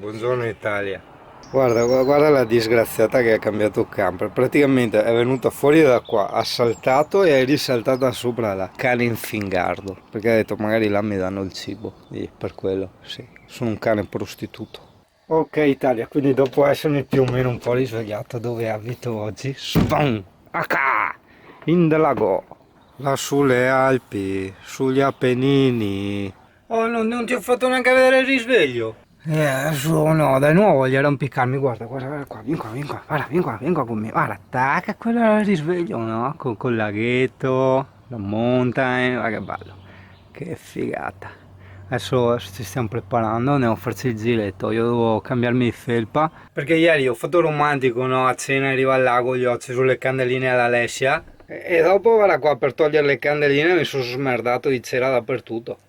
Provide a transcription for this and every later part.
Buongiorno Italia. Guarda la disgraziata che ha cambiato camper. Praticamente è venuta fuori da qua, ha saltato e è risaltata sopra la cane in fingardo. Perché ha detto magari là mi danno il cibo. E per quello, sì. Sono un cane prostituto. Ok Italia, quindi dopo essermi più o meno un po' risvegliato, dove abito oggi? Spam! Acá! In del lago! Là sulle Alpi, sugli Appennini. Oh, non ti ho fatto neanche vedere il risveglio. Adesso no, dai, non voglio arrampicarmi, guarda qua, vieni qua, guarda, vieni qua con me, guarda, tac, quello era il risveglio, no? Col laghetto, la mountain, guarda che bello, che figata. Adesso ci stiamo preparando, andiamo a farci il giretto, io devo cambiarmi di felpa. Perché ieri ho fatto romantico, no? A cena arrivo al lago, gli ho acceso le candeline all'Alessia e dopo, guarda qua, per togliere le candeline mi sono smerdato di cera dappertutto.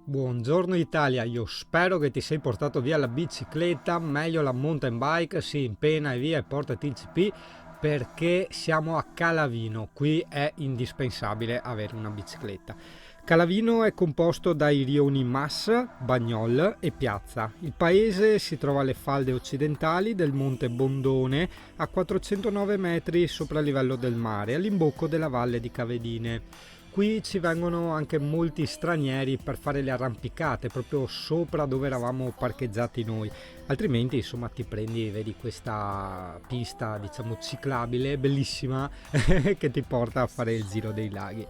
Buongiorno Italia, io spero che ti sei portato via la bicicletta, meglio la mountain bike, si impena e via e portati il CP perché siamo a Calavino, qui è indispensabile avere una bicicletta. Calavino è composto dai rioni Mas, Bagnol e Piazza. Il paese si trova alle falde occidentali del monte Bondone a 409 metri sopra il livello del mare, all'imbocco della valle di Cavedine. Qui ci vengono anche molti stranieri per fare le arrampicate proprio sopra dove eravamo parcheggiati noi, altrimenti insomma ti prendi, vedi questa pista diciamo ciclabile bellissima che ti porta a fare il giro dei laghi.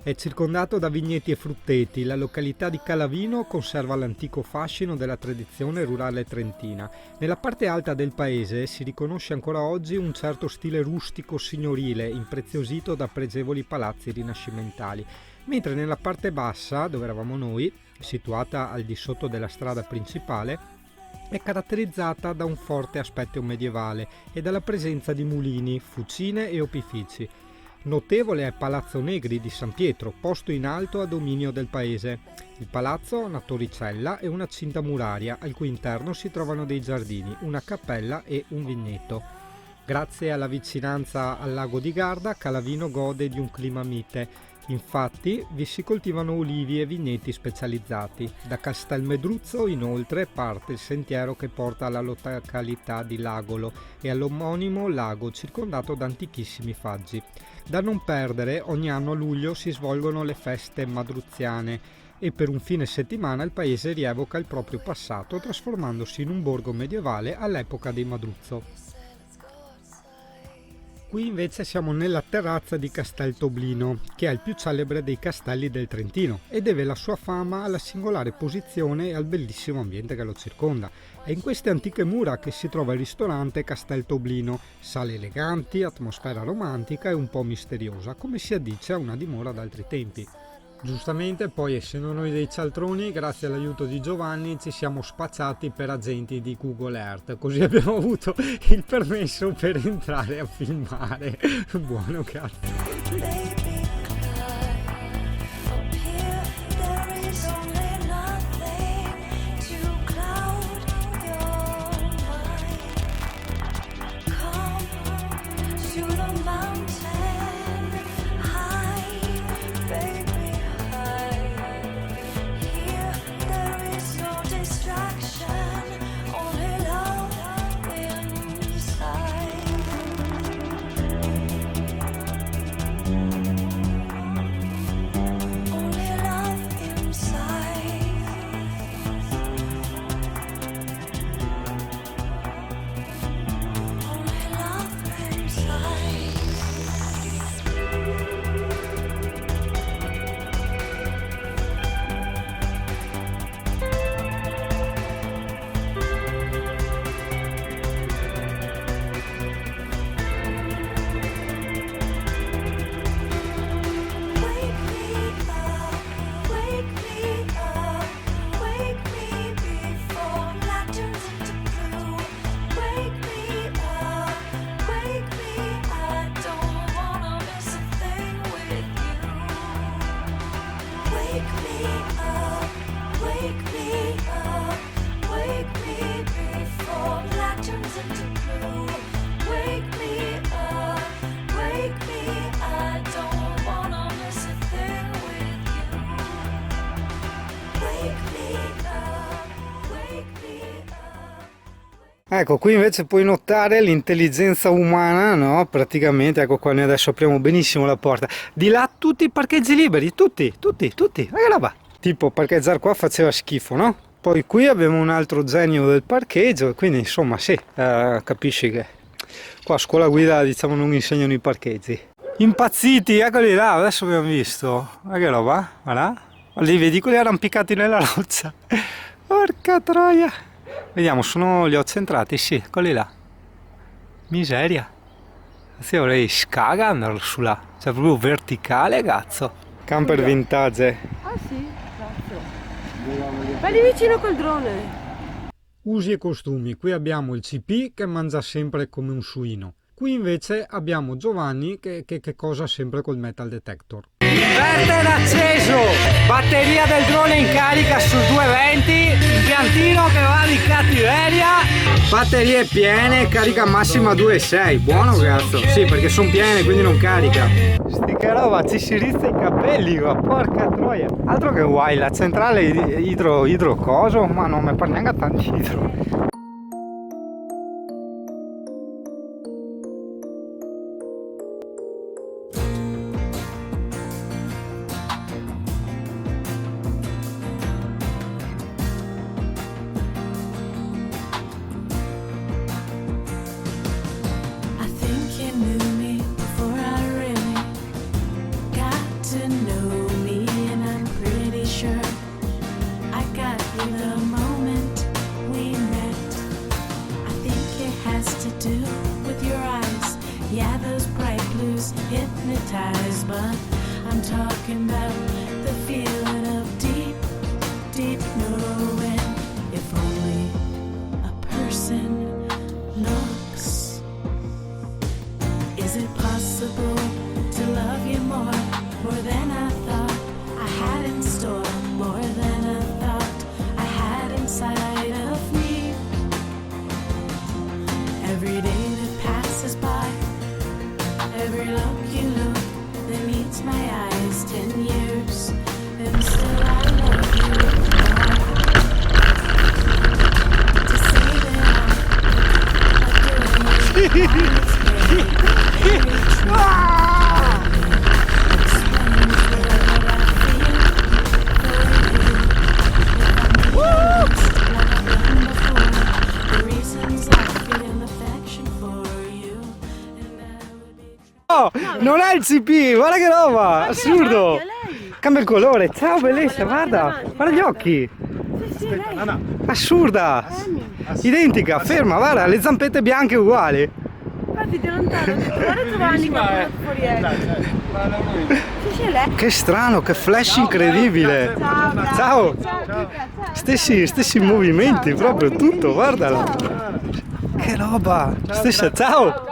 È circondato da vigneti e frutteti, la località di Calavino conserva l'antico fascino della tradizione rurale trentina. Nella parte alta del paese si riconosce ancora oggi un certo stile rustico signorile, impreziosito da pregevoli palazzi rinascimentali, mentre nella parte bassa, dove eravamo noi, situata al di sotto della strada principale, è caratterizzata da un forte aspetto medievale e dalla presenza di mulini, fucine e opifici. Notevole è Palazzo Negri di San Pietro, posto in alto a dominio del paese. Il palazzo ha una torricella e una cinta muraria, al cui interno si trovano dei giardini, una cappella e un vigneto. Grazie alla vicinanza al lago di Garda, Calavino gode di un clima mite. Infatti vi si coltivano olivi e vigneti specializzati. Da Castelmedruzzo inoltre parte il sentiero che porta alla località di Lagolo e all'omonimo lago circondato da antichissimi faggi. Da non perdere, ogni anno a luglio si svolgono le feste madruziane e per un fine settimana il paese rievoca il proprio passato trasformandosi in un borgo medievale all'epoca dei Madruzzo. Qui invece siamo nella terrazza di Castel Toblino, che è il più celebre dei castelli del Trentino e deve la sua fama alla singolare posizione e al bellissimo ambiente che lo circonda. È in queste antiche mura che si trova il ristorante Castel Toblino, sale eleganti, atmosfera romantica e un po' misteriosa, come si addice a una dimora d'altri tempi. Giustamente poi, essendo noi dei cialtroni, grazie all'aiuto di Giovanni ci siamo spacciati per agenti di Google Earth, così abbiamo avuto il permesso per entrare a filmare. Buono cazzo. Ecco, qui invece puoi notare l'intelligenza umana, no? Praticamente, ecco qua, noi adesso apriamo benissimo la porta. Di là tutti i parcheggi liberi, tutti, guarda roba. Tipo parcheggiare qua faceva schifo, no? Poi qui abbiamo un altro genio del parcheggio, quindi insomma sì, capisci che qua a scuola guida diciamo non insegnano i parcheggi. Impazziti, eccoli là, adesso abbiamo visto, ma che roba, guarda, lì vedi quelli arrampicati nella roccia, porca troia, vediamo, li ho centrati, sì, eccoli là, miseria, se vorrei scaga andare su là, cioè proprio verticale, cazzo, camper vintage. Ah sì, cazzo, vai vicino col drone. Usi e costumi, qui abbiamo il CP che mangia sempre come un suino. Qui invece abbiamo Giovanni che cosa sempre col metal detector. Inverter acceso, batteria del drone in carica sul 220, impiantino che va di cattiveria, batterie piene, carica massima 2,6, buono cazzo, sì perché sono piene quindi non carica. Sti che roba, ci si rizza i capelli qua, porca troia. Altro che guai, la centrale idro coso, ma non mi pare neanche tanti idro. Hypnotized, but I'm talking about the feeling of deep, deep knowing. If only a person knocks. Is it possible to love you more than I thought I had in store, more than I thought I had inside of me? Every day that passes by, every look you look that meets my eyes, 10 years, and still I love you to say Oh, non è il CP, guarda che roba, assurdo. Cambia il colore, ciao bellezza, guarda gli occhi. Assurda, identica, ferma, guarda, le zampette bianche uguali. Infatti di lontano, guarda Giovanni che fuori. Che strano, che flash incredibile. Ciao. Stessi movimenti, proprio tutto, guardala. Che roba, stessa, ciao.